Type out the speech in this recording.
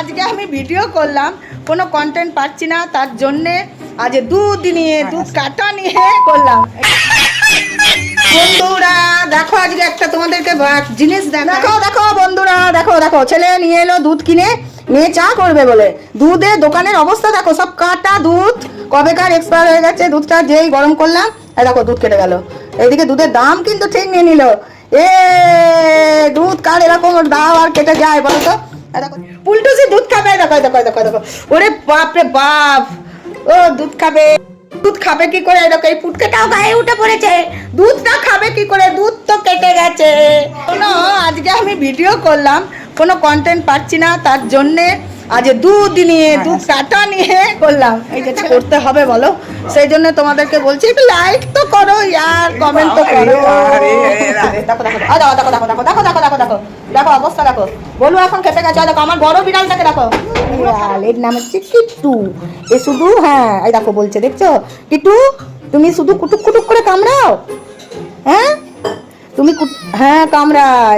আজকে আমি ভিডিও করলাম, কোনো কন্টেন্ট পাচ্ছি না, তার জন্যে আজ দুধ নিয়ে দুধ কাটা নিয়ে করলাম। বন্ধুরা দেখো, আজকে একটা তোমাদেরকে জিনিস দেখো। দেখো বন্ধুরা, দেখো দেখো, ছেলে নিয়ে এলো দুধ কিনে, মেয়ে চা করবে বলে। দুধের দোকানের অবস্থা দেখো, সব কাটা দুধ, কবেকার এক্সপায়ার হয়ে গেছে। দুধটা যেই গরম করলাম, দেখো দুধ কেটে গেল। এইদিকে দুধের দাম কিন্তু ঠিক নিয়ে নিল। দুধ কার এরকম দাও আর কেটে যায় বলো তো? দেখো পুলটুসি দুধ খাবে, দেখো দেখো দেখো দেখো, ওরে বাপ রে বাপ, ও দুধ খাবে। দুধ খাবে কি করে? দেখো এই পুটকেটাও গায়ে উঠে পড়েছে। দুধটা খাবে কি করে? দুধ তো কেটে গেছে। শোনো, আজকে আমি ভিডিও করলাম, কোনো কন্টেন্ট পাচ্ছি না, তার জন্যে আজ দুধ নিয়ে দুধ কাটা নিয়ে করলাম। এই যেটা করতে হবে বলো, সেই জন্য তোমাদেরকে বলছি একটু লাইক তো করো ইয়ার, কমেন্ট তো করো। দেখো দেখো দেখো দেখো দেখো দেখো দেখো দেখো দেখো দেখো দেখো অবস্থা দেখো। বলু এখন খেতে গেছে। দেখো আমার বড় বিড়ালটাকে দেখো, এর নাম হচ্ছে কিট্টু। এ শুধু হ্যাঁ এই দেখো বলছে, দেখছো কিট্টু তুমি শুধু কুটুক কুটুক করে কামড়াও। হ্যাঁ তুমি হ্যাঁ কামড়ায়।